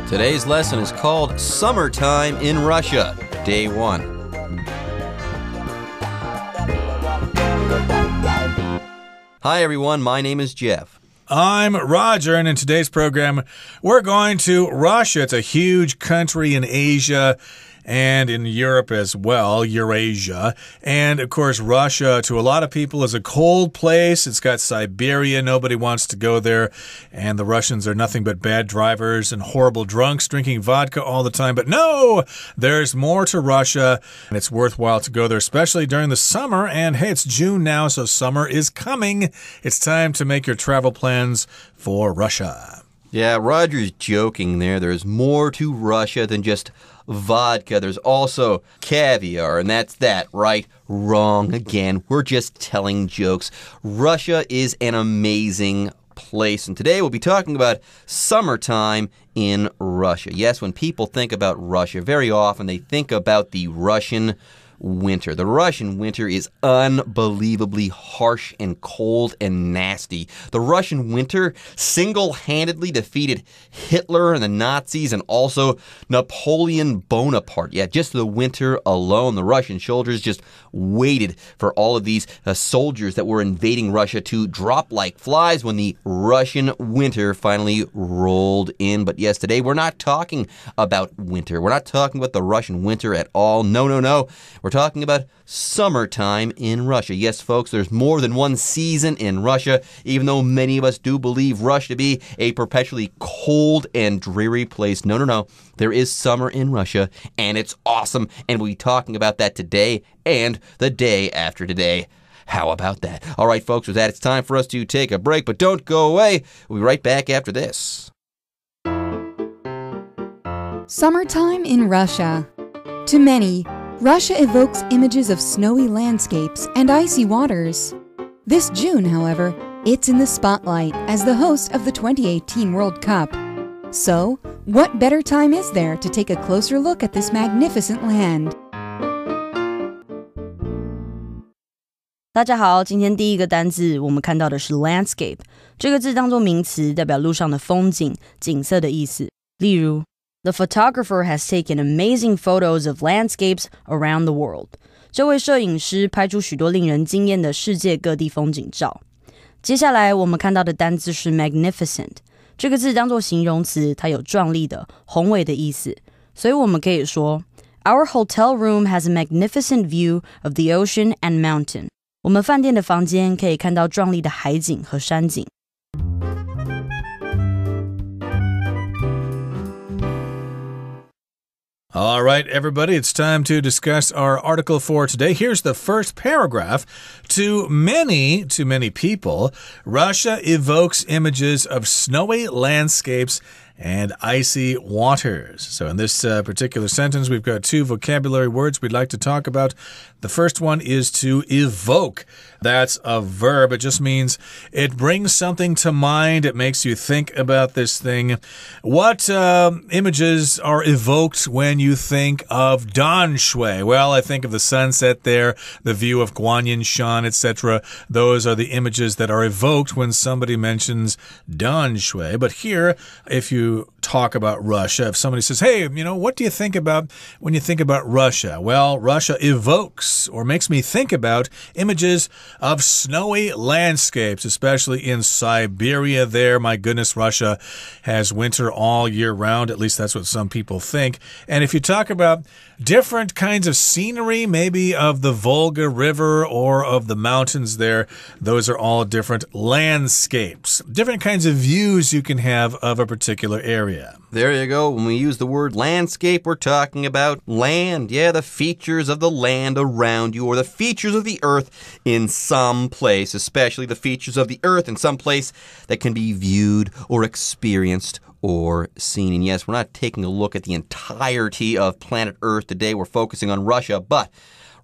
Today's lesson is called Summertime in Russia, Day 1. Hi everyone, my name is Jeff. I'm Roger, and in today's program, we're going to Russia. It's a huge country in Asia and in Europe as well, Eurasia. And, of course, Russia, to a lot of people, is a cold place. It's got Siberia. Nobody wants to go there. And the Russians are nothing but bad drivers and horrible drunks drinking vodka all the time. But no, there's more to Russia, and it's worthwhile to go there, especially during the summer. And, hey, it's June now, so summer is coming. It's time to make your travel plans for Russia. Yeah, Roger's joking there. There's more to Russia than just vodka. There's also caviar, and that's that, right? Wrong again. We're just telling jokes. Russia is an amazing place, and today we'll be talking about summertime in Russia. Yes, when people think about Russia, very often they think about the Russian winter. The Russian winter is unbelievably harsh and cold and nasty. The Russian winter single-handedly defeated Hitler and the Nazis and also Napoleon Bonaparte. Yeah, just the winter alone, the Russian soldiers just waited for all of these soldiers that were invading Russia to drop like flies when the Russian winter finally rolled in. But yes, today we're not talking about winter. We're not talking about the Russian winter at all. No, no, no. We're talking about summertime in Russia. Yes, folks, there's more than one season in Russia, even though many of us do believe Russia to be a perpetually cold and dreary place. No, no, no. There is summer in Russia, and it's awesome, and we'll be talking about that today and the day after today. How about that? All right, folks, with that, it's time for us to take a break, but don't go away. We'll be right back after this. Summertime in Russia. To many, Russia evokes images of snowy landscapes and icy waters. This June, however, it's in the spotlight as the host of the 2018 World Cup. So, what better time is there to take a closer look at this magnificent land? 大家好，今天第一个单字我们看到的是 landscape， 这个字当作名词，代表路上的风景、景色的意思。例如The photographer has taken amazing photos of landscapes around the world. 这位摄影师拍出许多令人惊艳的世界各地风景照。接下来我们看到的单字是 magnificent. 这个字当作形容词，它有壮丽的、宏伟的意思。所以我们可以说 Our hotel room has a magnificent view of the ocean and mountain. 我们饭店的房间可以看到壮丽的海景和山景。All right, everybody, it's time to discuss our article for today. Here's the first paragraph. To many people, Russia evokes images of snowy landscapes and icy waters. So in this particular sentence, we've got two vocabulary words we'd like to talk about. The first one is to evoke. That's a verb. It just means it brings something to mind. It makes you think about this thing. What images are evoked when you think of Danshui? Well, I think of the sunset there, the view of Guanyin-shan, etc. Those are the images that are evoked when somebody mentions Danshui. But here, if you talk about Russia, if somebody says, hey, what do you think about when you think about Russia? Well, Russia evokes or makes me think about images of snowy landscapes, especially in Siberia there. My goodness, Russia has winter all year round. At least that's what some people think. And if you talk about different kinds of scenery, maybe of the Volga River or of the mountains there, those are all different landscapes, different kinds of views you can have of a particular area. There you go. When we use the word landscape, we're talking about land. Yeah, the features of the land around you, or the features of the earth in some place, especially the features of the earth in some place that can be viewed or experienced or seen. And yes, we're not taking a look at the entirety of planet Earth today. We're focusing on Russia, but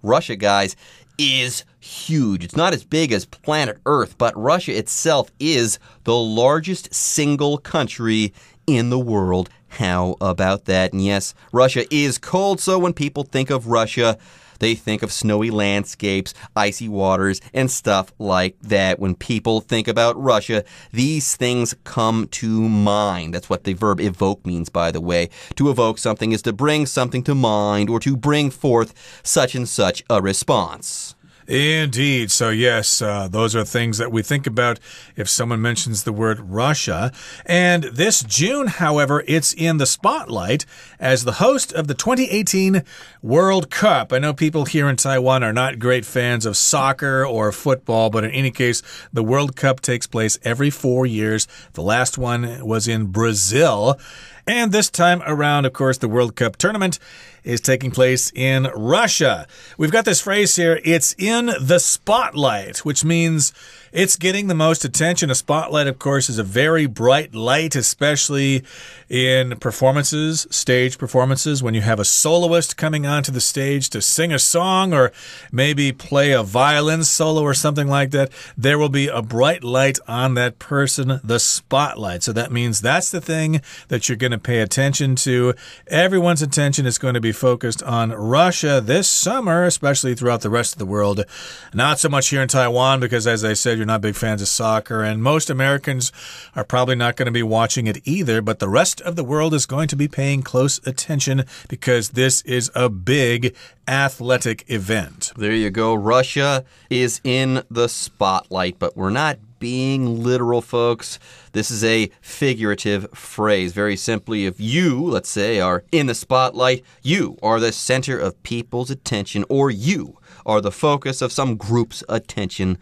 Russia, guys, is huge. It's not as big as planet Earth, but Russia itself is the largest single country in the world. How about that? And yes, Russia is cold, so when people think of Russia, They think of snowy landscapes, icy waters, and stuff like that. When people think about Russia, these things come to mind. That's what the verb evoke means, by the way. To evoke something is to bring something to mind or to bring forth such and such a response. Indeed. So yes, those are things that we think about if someone mentions the word Russia. And this June, however, it's in the spotlight as the host of the 2018 World Cup. I know people here in Taiwan are not great fans of soccer or football, but in any case, the World Cup takes place every 4 years. The last one was in Brazil. And this time around, of course, the World Cup tournament is taking place in Russia. We've got this phrase here, it's in the spotlight, which means it's getting the most attention. A spotlight, of course, is a very bright light, especially in performances, stage performances, when you have a soloist coming onto the stage to sing a song or maybe play a violin solo or something like that. There will be a bright light on that person, the spotlight. So that means that's the thing that you're going to pay attention to. Everyone's attention is going to be focused on Russia this summer, especially throughout the rest of the world. Not so much here in Taiwan because, as I said, you're not big fans of soccer, and most Americans are probably not going to be watching it either, but the rest of the world is going to be paying close attention because this is a big athletic event. There you go. Russia is in the spotlight, but we're not being literal, folks. This is a figurative phrase. Very simply, if you, let's say, are in the spotlight, you are the center of people's attention, or you are the focus of some group's attention.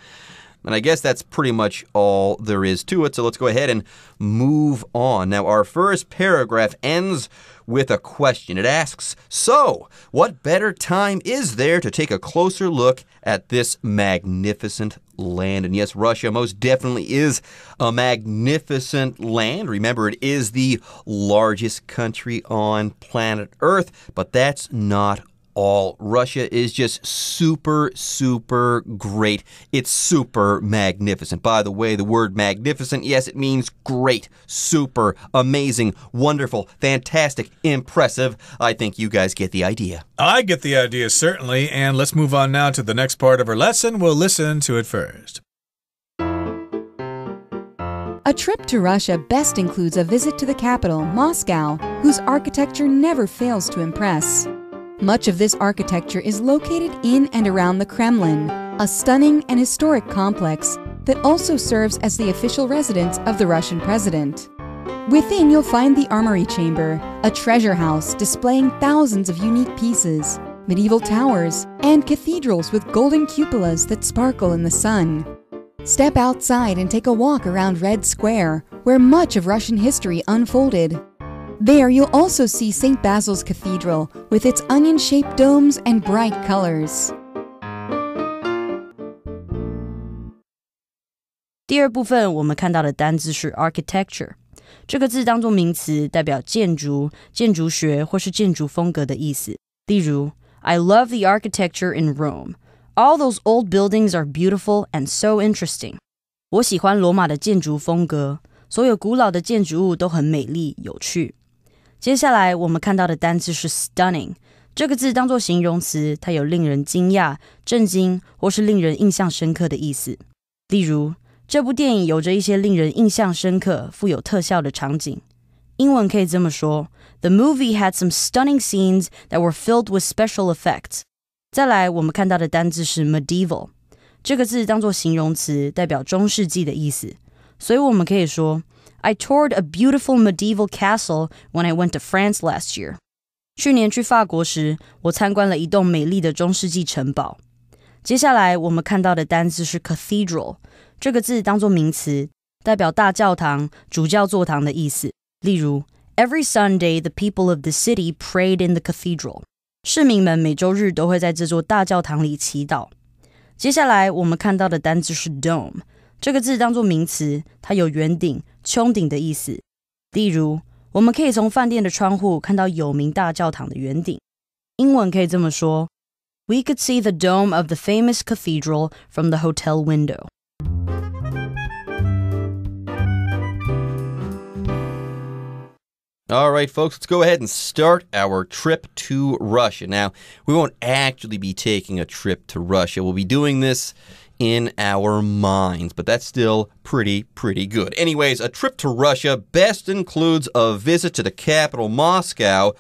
And I guess that's pretty much all there is to it. So let's go ahead and move on. Now, our first paragraph ends with a question. It asks, so, what better time is there to take a closer look at this magnificent land? And yes, Russia most definitely is a magnificent land. Remember, it is the largest country on planet Earth, but that's not all. Russia is just super, super great. It's super magnificent. By the way, the word magnificent, yes, it means great, super, amazing, wonderful, fantastic, impressive. I think you guys get the idea. I get the idea, certainly. And let's move on now to the next part of our lesson. We'll listen to it first. A trip to Russia best includes a visit to the capital, Moscow, whose architecture never fails to impress. Much of this architecture is located in and around the Kremlin, a stunning and historic complex that also serves as the official residence of the Russian president. Within, you'll find the Armory Chamber, a treasure house displaying thousands of unique pieces, medieval towers, and cathedrals with golden cupolas that sparkle in the sun. Step outside and take a walk around Red Square, where much of Russian history unfolded. There, you'll also see St. Basil's Cathedral with its onion-shaped domes and bright colors. 第二部分我们看到的单字是 architecture。这个字当作名词，代表建筑、建筑学或是建筑风格的意思。例如 I love the architecture in Rome. All those old buildings are beautiful and so interesting. 我喜欢罗马的建筑风格，所有古老的建筑物都很美丽、有趣。接下来我们看到的单字是 stunning。这个字当作形容词，它有令人惊讶、震惊或是令人印象深刻的意思。例如，这部电影有着一些令人印象深刻、富有特效的场景。英文可以这么说 ：The movie had some stunning scenes that were filled with special effects. 再来，我们看到的单字是 medieval。这个字当作形容词，代表中世纪的意思。所以我们可以说 I toured a beautiful medieval castle when I went to France last year. 去年去法国时，我参观了一栋美丽的中世纪城堡。接下来我们看到的单字是 cathedral。这个字当作名词，代表大教堂、主教座堂的意思。例如 Every Sunday, the people of the city prayed in the cathedral. 市民们每周日都会在这座大教堂里祈祷。接下来我们看到的单字是 dome。这个字当作名词，它有圆顶、穹顶的意思。例如，我们可以从饭店的窗户看到有名大教堂的圆顶。英文可以这么说 We could see the dome of the famous cathedral from the hotel window. All right, folks, let's go ahead and start our trip to Russia. Now, we won't actually be taking a trip to Russia. We'll be doing this in our minds, but that's still pretty good. Anyways, a trip to Russia best includes a visit to the capital, Moscow,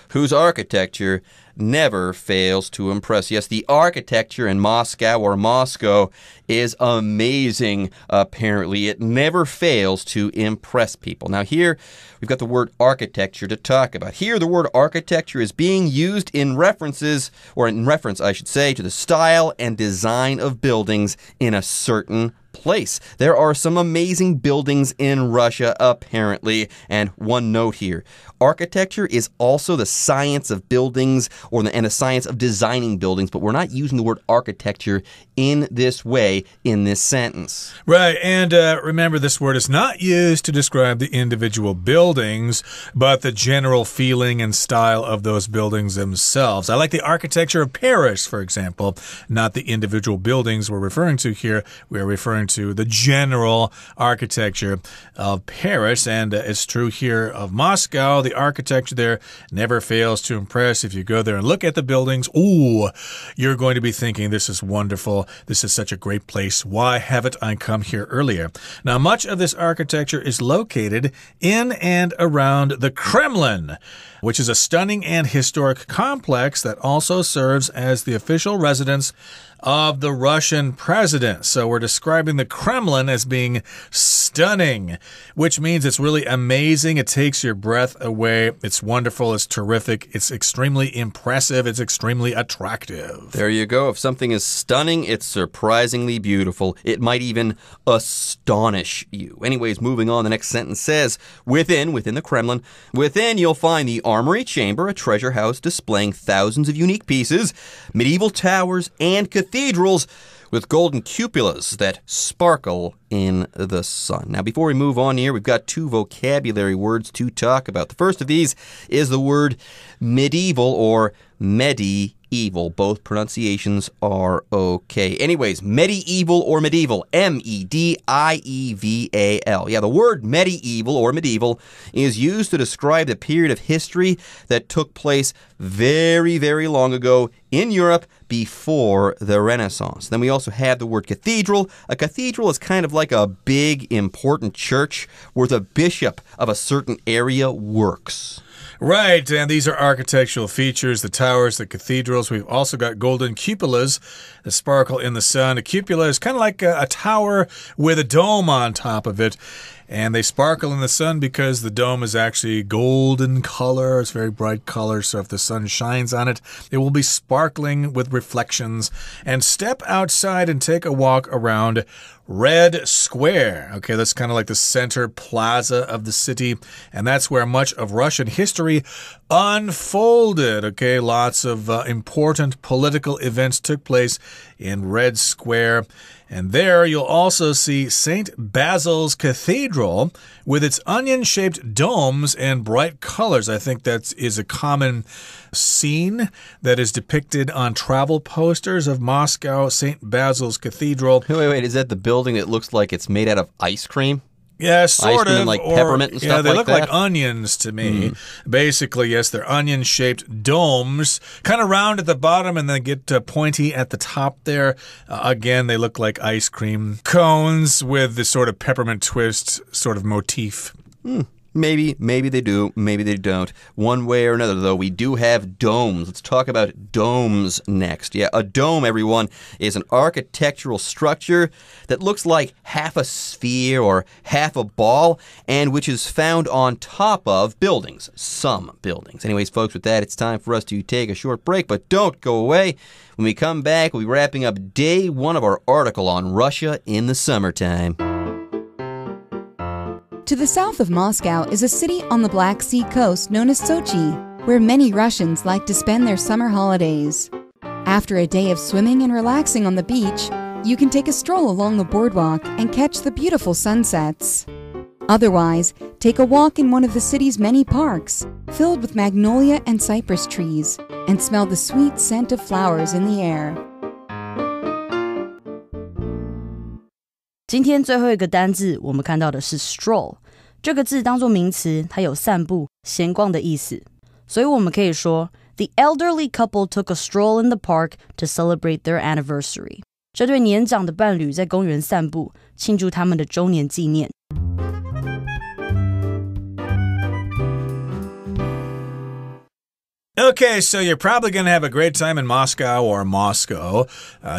whose architecture never fails to impress. Yes, the architecture in Moscow or Moscow is amazing, apparently. It never fails to impress people. Now here, we've got the word architecture to talk about. Here, the word architecture is being used in reference, I should say, to the style and design of buildings in a certain place. There are some amazing buildings in Russia, apparently. And one note here. Architecture is also the science of buildings and the science of designing buildings, but we're not using the word architecture in this way in this sentence. Right, and remember, this word is not used to describe the individual buildings, but the general feeling and style of those buildings themselves. I like the architecture of Paris, for example, not the individual buildings we're referring to here. We're referring to the general architecture of Paris, and it's true here of Moscow. The architecture there never fails to impress. If you go there and look at the buildings, ooh, you're going to be thinking, this is wonderful. This is such a great place. Why haven't I come here earlier? Now, much of this architecture is located in and around the Kremlin, which is a stunning and historic complex that also serves as the official residence of the Russian president. So we're describing the Kremlin as being stunning, which means it's really amazing. It takes your breath away. It's wonderful. It's terrific. It's extremely impressive. It's extremely attractive. There you go. If something is stunning, it's surprisingly beautiful. It might even astonish you. Anyways, moving on, the next sentence says, within the Kremlin, within you'll find the Armory Chamber, a treasure house displaying thousands of unique pieces, medieval towers, and cathedrals with golden cupolas that sparkle in the sun. Now, before we move on here, we've got two vocabulary words to talk about. The first of these is the word medieval or medieval. Both pronunciations are okay. Anyways, medieval or medieval, M-E-D-I-E-V-A-L. Yeah, the word medieval or medieval is used to describe the period of history that took place very, very long ago in Europe before the Renaissance. Then we also have the word cathedral. A cathedral is kind of like a big, important church where the bishop of a certain area works. Right, and these are architectural features, the towers, the cathedrals. We've also got golden cupolas that sparkle in the sun. A cupola is kind of like a tower with a dome on top of it. And they sparkle in the sun because the dome is actually golden color. It's very bright color, so if the sun shines on it, it will be sparkling with reflections. And step outside and take a walk around Red Square. Okay, that's kind of like the center plaza of the city, and that's where much of Russian history unfolded. Okay, lots of important political events took place in Red Square. And there you'll also see St. Basil's Cathedral with its onion-shaped domes and bright colors. I think that is a common scene that is depicted on travel posters of Moscow, St. Basil's Cathedral. Wait, is that the building that looks like it's made out of ice cream? Yeah, sort of. And like peppermint and stuff like that? Yeah, they look like onions to me. Basically, yes, they're onion-shaped domes, kind of round at the bottom and then get pointy at the top there. Again, they look like ice cream cones with this sort of peppermint twist sort of motif. Maybe they do, maybe they don't. One way or another, though, we do have domes. Let's talk about domes next. Yeah, a dome, everyone, is an architectural structure that looks like half a sphere or half a ball, and which is found on top of buildings, some buildings. Anyways, folks, with that, it's time for us to take a short break, but don't go away. When we come back, we'll be wrapping up day one of our article on Russia in the summertime. To the south of Moscow is a city on the Black Sea coast known as Sochi, where many Russians like to spend their summer holidays. After a day of swimming and relaxing on the beach, you can take a stroll along the boardwalk and catch the beautiful sunsets. Otherwise, take a walk in one of the city's many parks, filled with magnolia and cypress trees, and smell the sweet scent of flowers in the air. 今天最后一个单字我们看到的是 stroll 这个字当作名词，它有散步、闲逛的意思。所以我们可以说 The elderly couple took a stroll in the park to celebrate their anniversary. 这对年长的伴侣在公园散步，庆祝他们的周年纪念。Okay, so you're probably going to have a great time in Moscow,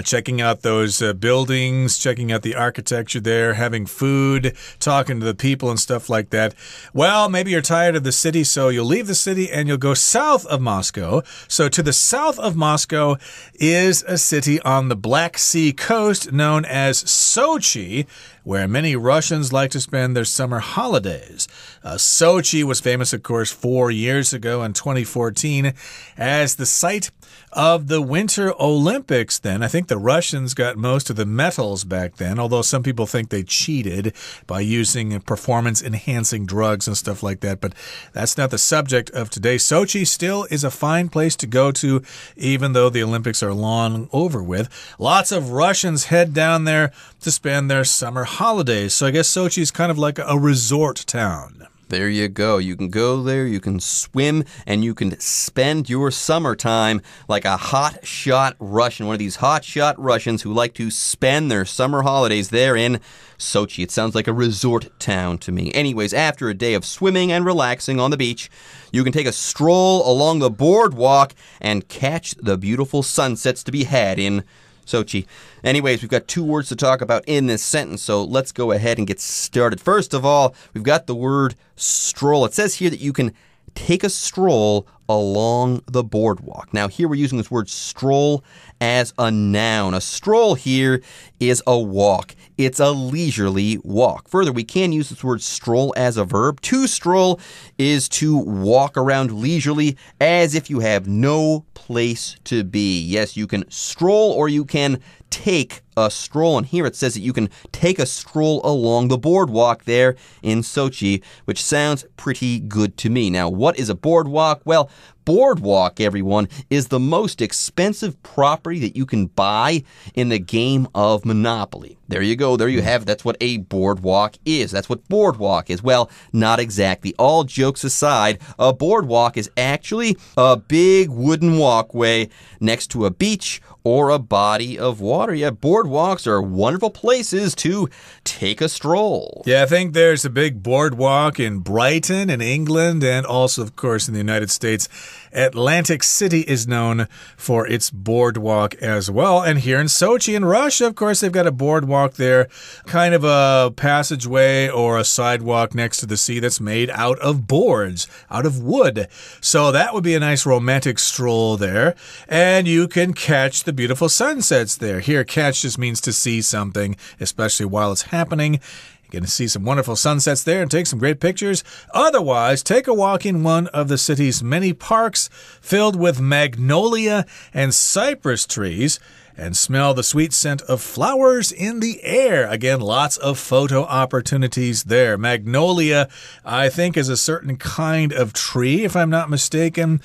checking out those buildings, checking out the architecture there, having food, talking to the people and stuff like that. Well, maybe you're tired of the city, so you'll leave the city and you'll go south of Moscow. So to the south of Moscow is a city on the Black Sea coast known as Sochi, where many Russians like to spend their summer holidays. Sochi was famous, of course, 4 years ago in 2014 as the site of the Winter Olympics then. I think the Russians got most of the medals back then, although some people think they cheated by using performance-enhancing drugs and stuff like that. But that's not the subject of today. Sochi still is a fine place to go to, even though the Olympics are long over with. Lots of Russians head down there to spend their summer holidays. So I guess Sochi is kind of like a resort town. There you go. You can go there, you can swim, and you can spend your summertime like a hot-shot Russian, one of these hot-shot Russians who like to spend their summer holidays there in Sochi. It sounds like a resort town to me. Anyways, after a day of swimming and relaxing on the beach, you can take a stroll along the boardwalk and catch the beautiful sunsets to be had in Sochi. Anyways, we've got 2 words to talk about in this sentence, so let's go ahead and get started. First of all, we've got the word stroll. It says here that you can take a stroll along the boardwalk. Now, here we're using this word stroll as a noun. A stroll here is a walk. It's a leisurely walk. Further, we can use this word stroll as a verb. To stroll is to walk around leisurely as if you have no place to be. Yes, you can stroll or you can take a stroll. And here it says that you can take a stroll along the boardwalk there in Sochi, which sounds pretty good to me. Now, what is a boardwalk? Well, boardwalk, everyone, is the most expensive property that you can buy in the game of Monopoly. There you go. There you have it. That's what a boardwalk is. That's what boardwalk is. Well, not exactly. All jokes aside, a boardwalk is actually a big wooden walkway next to a beach or a body of water. Yeah, boardwalks are wonderful places to take a stroll. Yeah, I think there's a big boardwalk in Brighton in England and also, of course, in the United States. Atlantic City is known for its boardwalk as well. And here in Sochi in Russia, of course, they've got a boardwalk there, kind of a passageway or a sidewalk next to the sea that's made out of boards, out of wood. So that would be a nice romantic stroll there. And you can catch the beautiful sunsets there. Here, catch just means to see something, especially while it's happening. You're going to see some wonderful sunsets there and take some great pictures. Otherwise, take a walk in one of the city's many parks filled with magnolia and cypress trees and smell the sweet scent of flowers in the air. Again, lots of photo opportunities there. Magnolia, I think, is a certain kind of tree, if I'm not mistaken.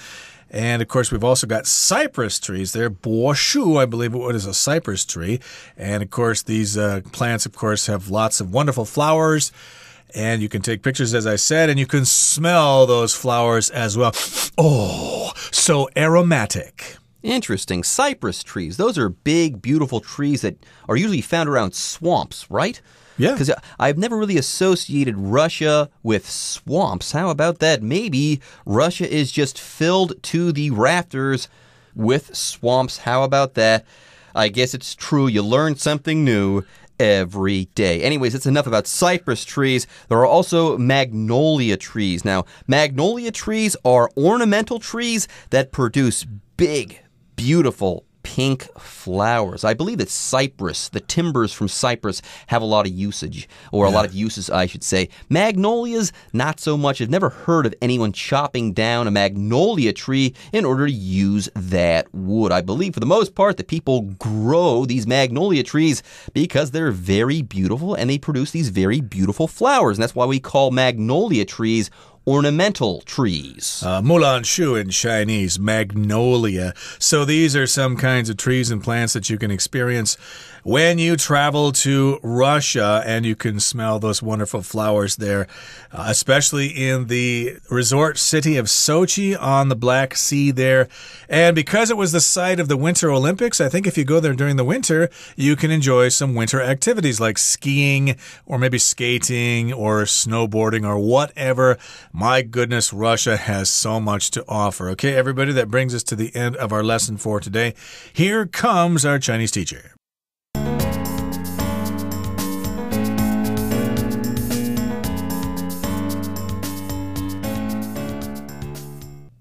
And, of course, we've also got cypress trees there. Boshu, I believe it is a cypress tree. And, of course, these plants, of course, have lots of wonderful flowers. And you can take pictures, as I said, and you can smell those flowers as well. Oh, so aromatic. Interesting. Cypress trees. Those are big, beautiful trees that are usually found around swamps, right? Yeah. Because I've never really associated Russia with swamps. How about that? Maybe Russia is just filled to the rafters with swamps. How about that? I guess it's true. You learn something new every day. Anyways, it's enough about cypress trees. There are also magnolia trees. Now, magnolia trees are ornamental trees that produce big, beautiful pink flowers. I believe that cypress, the timbers from cypress, have a lot of usage, or a lot of uses, I should say. Magnolias, not so much. I've never heard of anyone chopping down a magnolia tree in order to use that wood. I believe, for the most part, that people grow these magnolia trees because they're very beautiful and they produce these very beautiful flowers. And that's why we call magnolia trees ornamental trees. Mulan-shu in Chinese, magnolia. So these are some kinds of trees and plants that you can experience when you travel to Russia, and you can smell those wonderful flowers there, especially in the resort city of Sochi on the Black Sea there. And because it was the site of the Winter Olympics, I think if you go there during the winter, you can enjoy some winter activities like skiing or maybe skating or snowboarding or whatever. My goodness, Russia has so much to offer. Okay, everybody, that brings us to the end of our lesson for today. Here comes our Chinese teacher.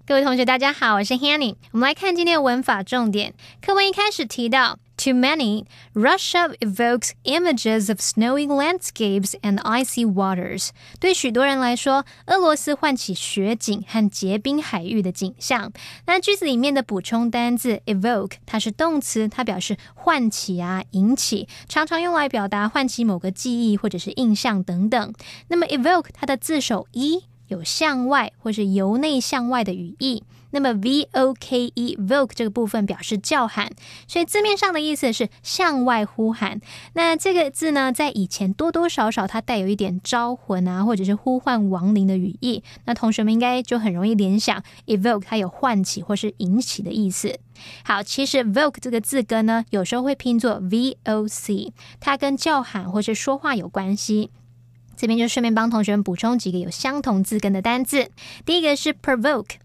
各位同学大家好，我是 Hanny。 我们来看今天的文法重点。课文一开始提到 To many, Russia evokes images of snowy landscapes and icy waters. 对许多人来说，俄罗斯唤起雪景和结冰海域的景象。那句子里面的补充单字 evoke 它是动词，它表示唤起啊、引起，常常用来表达唤起某个记忆或者是印象等等。那么 evoke 它的字首 e有向外或是由内向外的语义，那么 voke 这个部分表示叫喊，所以字面上的意思是向外呼喊。那这个字呢，在以前多多少少它带有一点招魂啊，或者是呼唤亡灵的语义。那同学们应该就很容易联想 evoke 它有唤起或是引起的意思。好，其实 voke 这个字根呢，有时候会拼作 voc， 它跟叫喊或是说话有关系。这边就顺便帮同学们补充几个有相同字根的单字。第一个是 provoke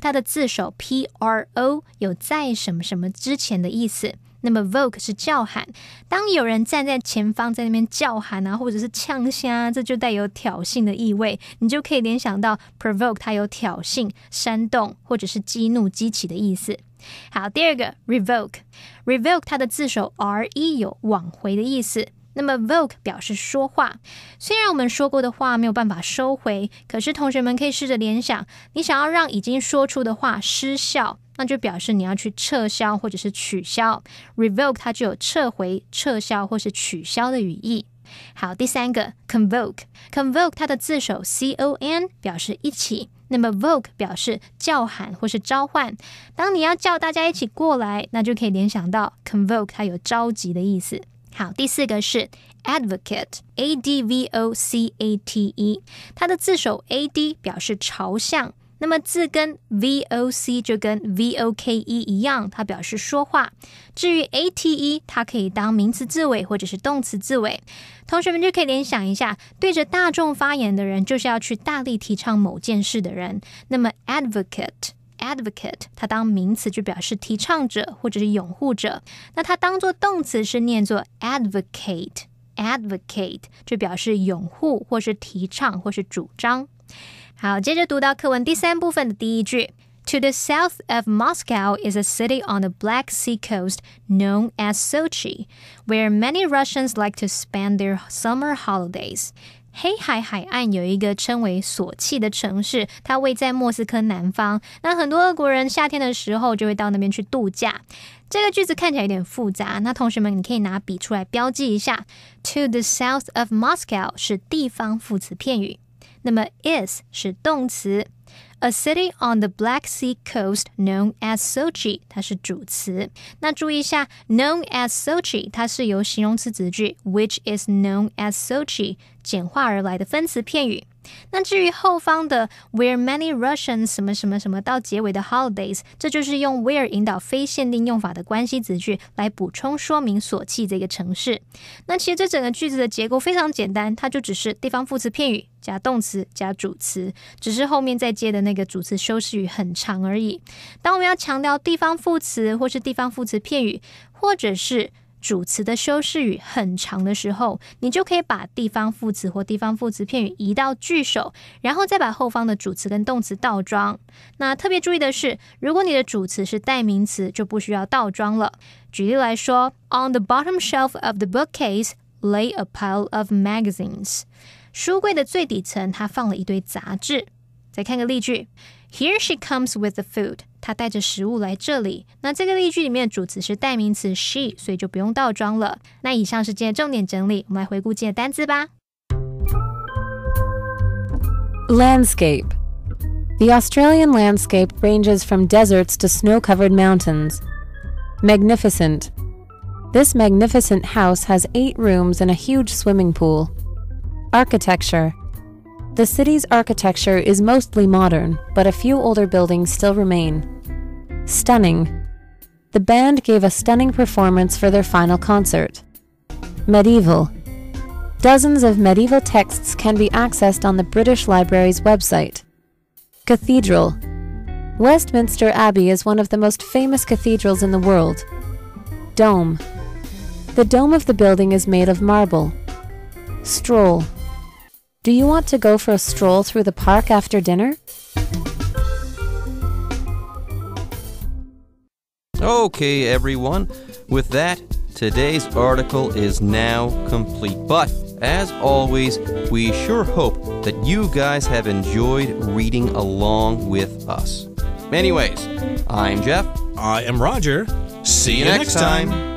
它的字首 pro 有在什么什么之前的意思。那么 voke 是叫喊，当有人站在前方在那边叫喊啊，或者是呛虾，这就带有挑衅的意味，你就可以联想到 provoke 它有挑衅、煽动或者是激怒、激起的意思。好，第二个 revoke 它的字首 re 有往回的意思。那么 voke 表示说话，虽然我们说过的话没有办法收回，可是同学们可以试着联想，你想要让已经说出的话失效，那就表示你要去撤销或者是取消。 revoke 它就有撤回、撤销或是取消的语义。好，第三个 convoke 它的字首 con 表示一起，那么 voke 表示叫喊或是召唤，当你要叫大家一起过来，那就可以联想到 convoke 它有召集的意思。好，第四个是 advocate advocate 它的字首 ad 表示朝向，那么字根 voc 就跟 voke 一样，它表示说话。至于 ate 它可以当名词字尾或者是动词字尾，同学们就可以联想一下，对着大众发言的人就是要去大力提倡某件事的人。那么 advocate 它当名词就表示提倡者或者是拥护者，那它当作动词是念作 advocate 就表示拥护或是提倡或是主张。好，接着读到课文第三部分的第一句。To the south of Moscow is a city on the Black Sea coast known as Sochi, where many Russians like to spend their summer holidays.黑海海岸有一个称为索契的城市，它位在莫斯科南方。那很多俄国人夏天的时候就会到那边去度假。这个句子看起来有点复杂，那同学们你可以拿笔出来标记一下。To the south of Moscow 是地方副词片语，那么 is 是动词。A city on the Black Sea coast known as Sochi 它是主词。那注意一下 known as Sochi 它是由形容词子句 which is known as Sochi 简化而来的分词片语。那至于后方的 where many Russians 什么什么什么到结尾的 holidays， 这就是用 where 引导非限定用法的关系子句来补充说明索契这个城市。那其实这整个句子的结构非常简单，它就只是地方副词片语加动词加主词，只是后面再接的那个主词修饰语很长而已。当我们要强调地方副词或是地方副词片语，或者是主词的修饰语很长的时候，你就可以把地方副词或地方副词片语移到句首，然后再把后方的主词跟动词倒装。那特别注意的是，如果你的主词是代名词，就不需要倒装了。举例来说 On the bottom shelf of the bookcase lay a pile of magazines。 书柜的最底层它放了一堆杂志。再看个例句 Here she comes with the food， 她带着食物来这里。那这个例句里面的主词是代名词 she， 所以就不用倒装了。那以上是今天的重点整理，我们来回顾今天的单字吧。 Landscape The Australian landscape ranges from deserts to snow-covered mountains. Magnificent. This magnificent house has 8 rooms and a huge swimming pool. Architecture. The city's architecture is mostly modern, but a few older buildings still remain. Stunning. The band gave a stunning performance for their final concert. Medieval. Dozens of medieval texts can be accessed on the British Library's website. Cathedral. Westminster Abbey is one of the most famous cathedrals in the world. Dome. The dome of the building is made of marble. Stroll. Do you want to go for a stroll through the park after dinner? Okay, everyone. With that, today's article is now complete. But, as always, we sure hope that you guys have enjoyed reading along with us. Anyways, I'm Jeff. I am Roger. See you next time.